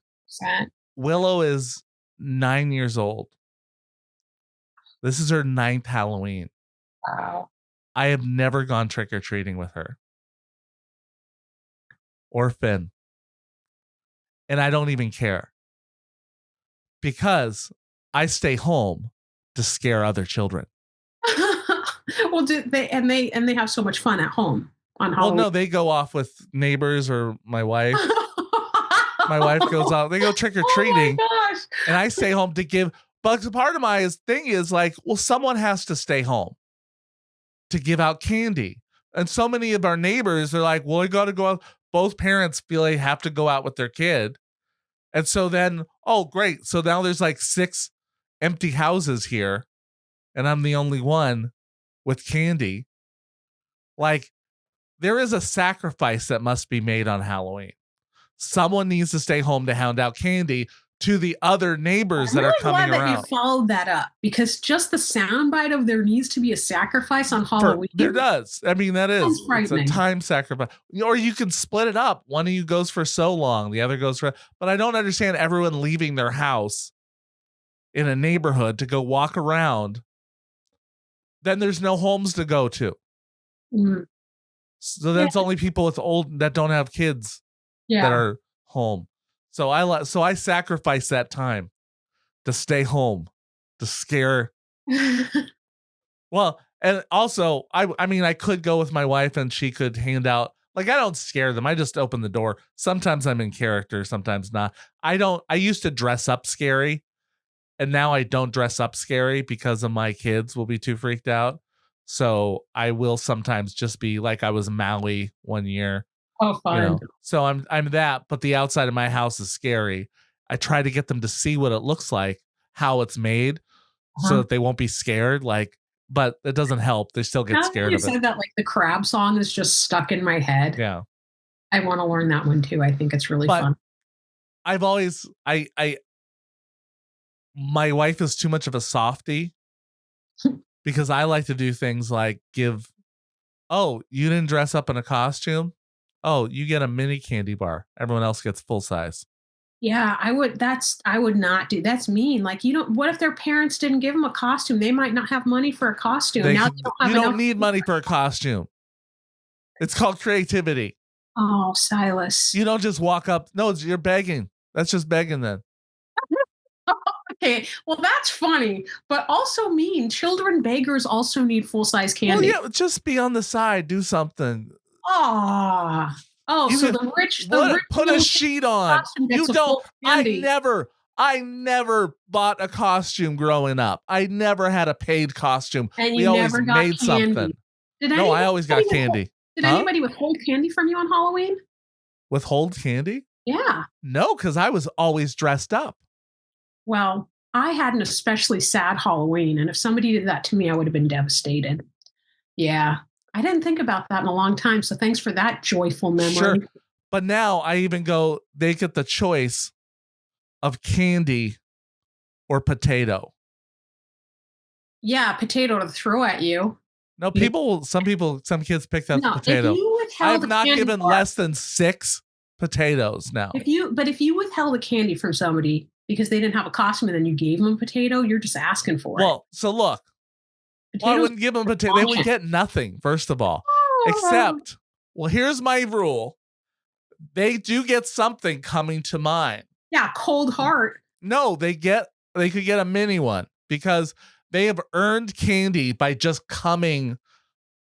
100%. Willow is 9 years old. This is her 9th Halloween. Wow. I have never gone trick-or-treating with her. Or Finn. And I don't even care. Because I stay home to scare other children. Well, they have so much fun at home on Halloween. Well, no, they go off with neighbors or my wife. My wife goes out. They go trick-or-treating. Oh my gosh. And I stay home to give. But part of my thing is like, well, someone has to stay home to give out candy. And so many of our neighbors are like, well, I got to go out. Both parents feel they have to go out with their kid. And so then, oh, great. So now there's like 6 empty houses here. And I'm the only one with candy. Like, there is a sacrifice that must be made on Halloween. Someone needs to stay home to hand out candy to the other neighbors that are coming around. I'm glad that you followed that up, because just the soundbite of there needs to be a sacrifice on Halloween. There does. I mean, that is. It's a time sacrifice. Or you can split it up. One of you goes for so long, the other goes for. But I don't understand everyone leaving their house in a neighborhood to go walk around. Then there's no homes to go to. Mm. So that's only people with old that don't have kids that are home. So I sacrifice that time to stay home to scare. Well, and also I mean I could go with my wife and she could hand out, like, I don't scare them. I just open the door. Sometimes I'm in character, sometimes not. I used to dress up scary. And now I don't dress up scary because of my kids will be too freaked out. So I will sometimes just be like I was Maui one year. Oh, fun. You know? So I'm that, but the outside of my house is scary. I try to get them to see what it looks like, how it's made, so that they won't be scared. Like, but it doesn't help. They still get scared of it. You said that, like, the crab song is just stuck in my head. Yeah. I want to learn that one too. I think it's really fun. I've always my wife is too much of a softie because I like to do things like oh, you didn't dress up in a costume? Oh, you get a mini candy bar. Everyone else gets full size. Yeah, I would not do. That's mean. Like, what if their parents didn't give them a costume? They might not have money for a costume. You don't need money for a costume. It's called creativity. Oh, Silas. You don't just walk up. No, you're begging. That's just begging then. Okay, well, that's funny, but also mean. Children beggars also need full-size candy. Well, yeah, just be on the side. Do something. Oh, so the rich put a sheet on. You don't. I never bought a costume growing up. I never had a paid costume. And we always made something. I always got candy. Did anybody withhold candy from you on Halloween? Withhold candy? Yeah. No, because I was always dressed up. Well, I had an especially sad Halloween, and if somebody did that to me, I would have been devastated. Yeah. I didn't think about that in a long time, so thanks for that joyful memory. Sure. But now I even they get the choice of candy or potato. Yeah, potato to throw at you. No, some kids pick that potato. I've not given less than 6 potatoes now. If you withheld the candy from somebody because they didn't have a costume and then you gave them a potato, you're just asking for it. Well, so look. I wouldn't give them a potato. They would get nothing, first of all. Except, well, here's my rule. They do get something coming to mind. Yeah, cold heart. No, they could get a mini one because they have earned candy by just coming.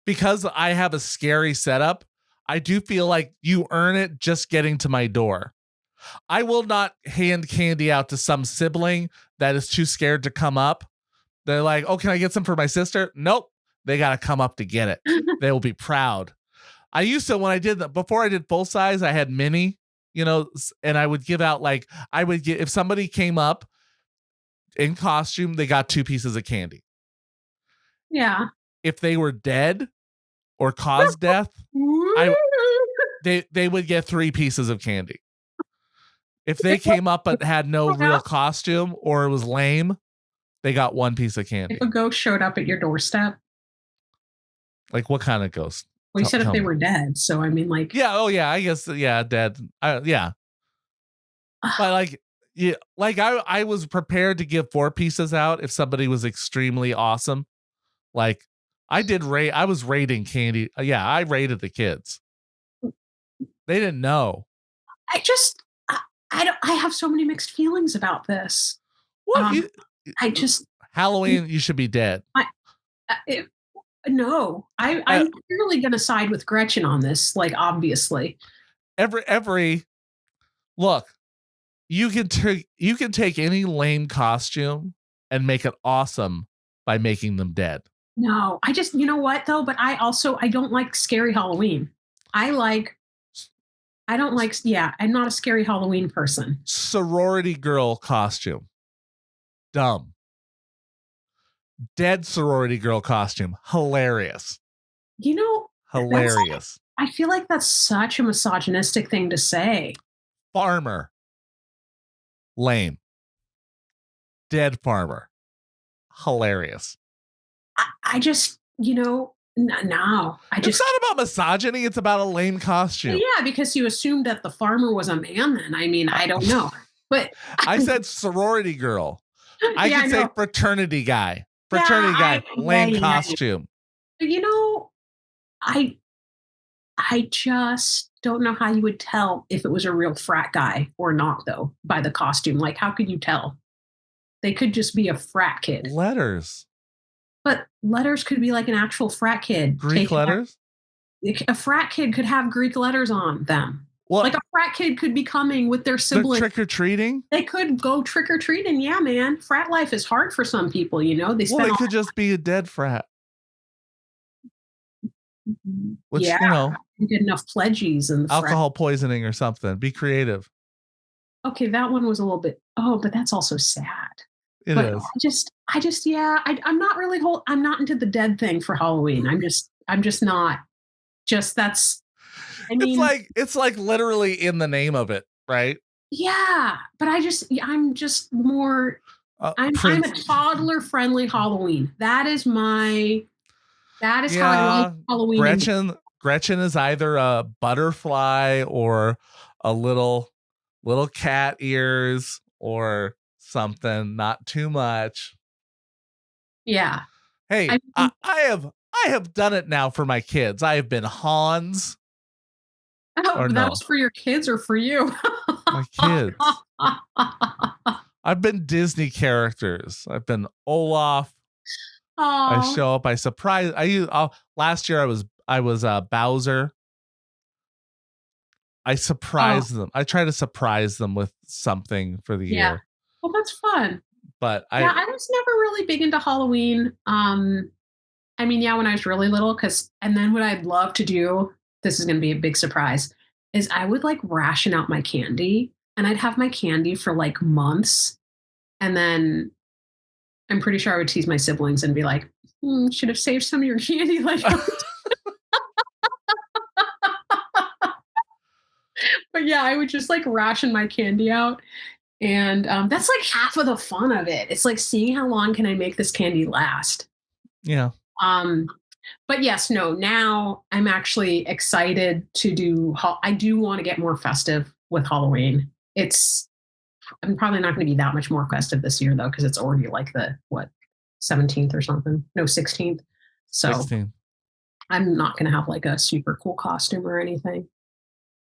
Because I have a scary setup, I do feel like you earn it just getting to my door. I will not hand candy out to some sibling that is too scared to come up. They're like, oh, can I get some for my sister? Nope. They got to come up to get it. They will be proud. I used to, before I did full size, I had mini, and I would give out if somebody came up in costume, they got 2 pieces of candy. Yeah. If they were dead or caused death, they would get 3 pieces of candy. If they came up but had no real costume or it was lame, they got one piece of candy. If a ghost showed up at your doorstep. Like what kind of ghost? Well, you said if they were dead. So, I mean, like. Yeah. Oh, yeah. I guess. Yeah. Dead. Yeah. But like, yeah, like I was prepared to give 4 pieces out if somebody was extremely awesome. Like I was rating candy. Yeah. I rated the kids. They didn't know. I have so many mixed feelings about this. What? Halloween, you should be dead. No, I'm really going to side with Gretchen on this. Like, obviously, look, you can take any lame costume and make it awesome by making them dead. No, you know what though? But I don't like scary Halloween. I'm not a scary Halloween person. Sorority girl costume. Dumb. Dead sorority girl costume. Hilarious. Hilarious. I feel like that's such a misogynistic thing to say. Farmer. Lame. Dead farmer. Hilarious. I just, no. It's not about misogyny. It's about a lame costume. Yeah, because you assumed that the farmer was a man then. I mean, I don't know. But I said sorority girl. I could say fraternity guy. Lame costume. I just don't know how you would tell if it was a real frat guy or not, though, by the costume. Like, how could you tell? They could just be a frat kid. Letters. But letters could be like an actual frat kid. Greek letters? A frat kid could have Greek letters on them. What? Like a frat kid could be coming with their siblings. Trick-or-treating? They could go trick-or-treating. Yeah, man. Frat life is hard for some people, They it could just be a dead frat. Which, you get enough pledgies and alcohol poisoning or something. Be creative. Okay, that one was a little bit. Oh, but that's also sad. It is. I'm not really I'm not into the dead thing for Halloween. I'm just not. It's like literally in the name of it, right? Yeah, but I'm just more. I'm a toddler friendly Halloween. That is how I like Halloween. Gretchen is either a butterfly or a little cat ears or something, not too much. Yeah. Hey, I have done it now for my kids. I have been Hans. Oh, that was for your kids or for you? My kids. I've been Disney characters. I've been Olaf. I show up. I surprise. Last year I was Bowser. I surprise them. I try to surprise them with something for the year. Well, that's fun. But I was never really big into Halloween. When I was really little, and then what I'd love to do, this is going to be a big surprise, is I would like ration out my candy, and I'd have my candy for like months. And then I'm pretty sure I would tease my siblings and be like, should have saved some of your candy. Like, but yeah, I would just like ration my candy out. And that's like half of the fun of it. It's like seeing how long can I make this candy last. Yeah. But yes, now I'm actually excited to do. I do want to get more festive with Halloween. I'm probably not going to be that much more festive this year though, because it's already like the 17th or something. No, 16th. So 16th. I'm not going to have like a super cool costume or anything.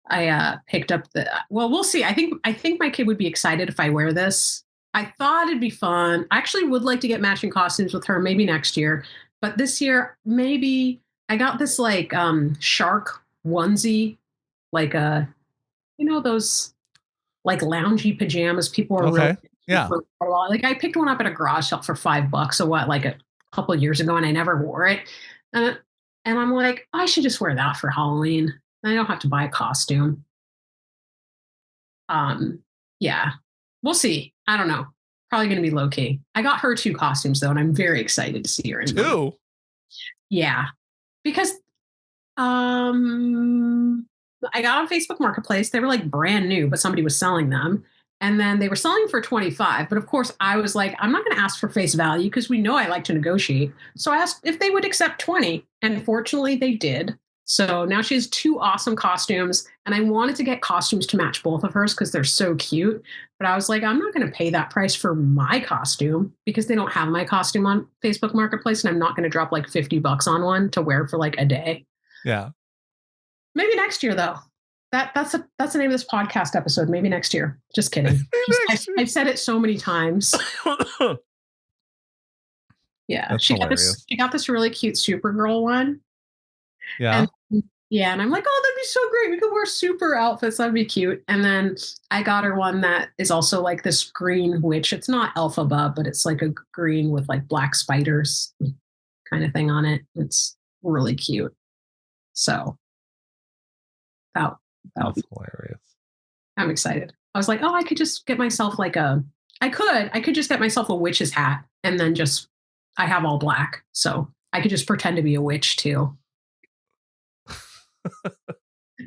I picked up we'll see. I think my kid would be excited if I wear this. I thought it'd be fun. I actually would like to get matching costumes with her maybe next year. But this year, maybe I got this like shark onesie, like those like loungy pajamas people are really for a while. Like I picked one up at a garage sale for $5 like a couple of years ago, and I never wore it. And I'm like, I should just wear that for Halloween. I don't have to buy a costume. Yeah, we'll see. I don't know. Probably going to be low key. I got her 2 costumes though, and I'm very excited to see her in 2. Them. Yeah, because I got on Facebook Marketplace. They were like brand new, but somebody was selling them. And then they were selling for 25. But of course, I was like, I'm not going to ask for face value because we know I like to negotiate. So I asked if they would accept 20. And fortunately, they did. So now she has 2 awesome costumes. And I wanted to get costumes to match both of hers because they're so cute. But I was like, I'm not going to pay that price for my costume because they don't have my costume on Facebook Marketplace. And I'm not going to drop like $50 on one to wear for like a day. Yeah. Maybe next year, though. That's the name of this podcast episode. Maybe next year. Just kidding. I've said it so many times. Yeah, That's she hilarious. got this really cute Supergirl one. Yeah. And I'm like, oh, that'd be so great. We could wear super outfits. That'd be cute. And then I got her one that is also like this green witch. It's not Elphaba, but it's like a green with like black spiders kind of thing on it. It's really cute. So that's hilarious. I'm excited. I was like, oh, I could just get myself like I could just get myself a witch's hat and then I have all black. So I could just pretend to be a witch too.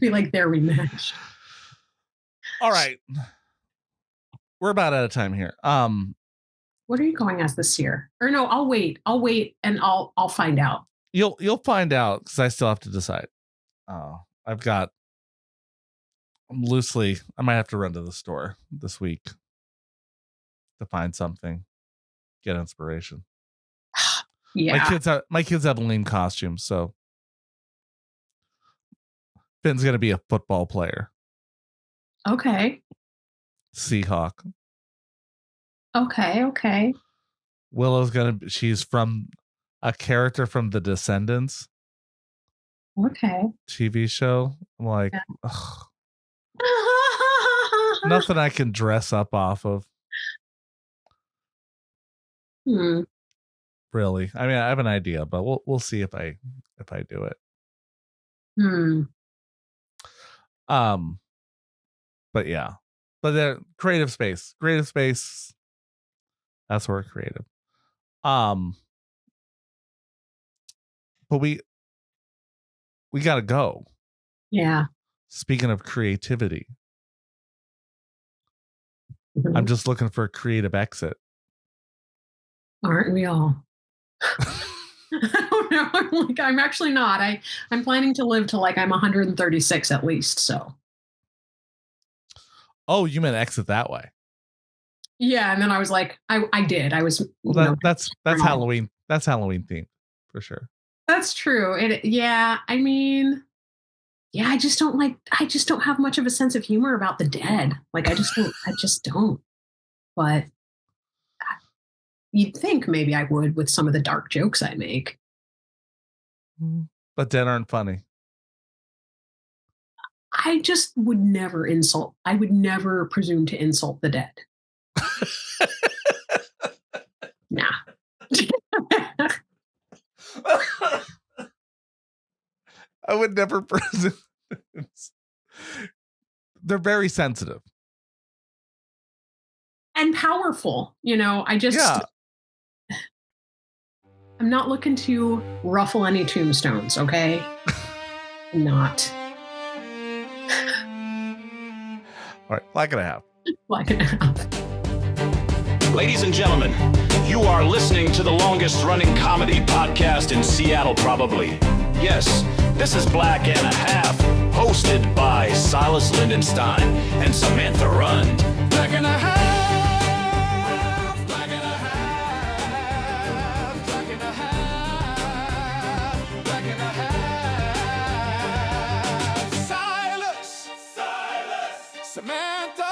Be like, there we match. All right. We're about out of time here. What are you going as this year? Or no, I'll wait and I'll find out. You'll find out because I still have to decide. I might have to run to the store this week to find something, get inspiration. Yeah. My kids have lame costumes, so Finn's gonna be a football player. Okay. Seahawk. Okay. Willow's she's from a character from The Descendants. Okay. TV show. I'm like, ugh. Nothing I can dress up off of. Really. I mean, I have an idea, but we'll see if I do it. But yeah. But the creative space. That's where we're creative. But we gotta go. Yeah. Speaking of creativity. I'm just looking for a creative exit. Aren't we all? I don't know. I'm actually not. I'm planning to live till like I'm 136 at least. So. Oh, you meant exit that way? Yeah, and then I was like, I did. I was. Well, that's Halloween. That's Halloween themed for sure. That's true. I mean, yeah, I just don't have much of a sense of humor about the dead. Like I just don't. But you'd think maybe I would with some of the dark jokes I make. But dead aren't funny. I just would never insult. I would never presume to insult the dead. Nah. I would never presume. They're very sensitive. And powerful. I'm not looking to ruffle any tombstones, okay? I'm not. All right, Black and a Half. Black and a Half. Ladies and gentlemen, you are listening to the longest running comedy podcast in Seattle, probably. Yes, this is Black and a Half, hosted by Silas Lindenstein and Samantha Rund. Black and a Half, Black and a Half, Black and a Half, Black and a Half. Silas, Samantha.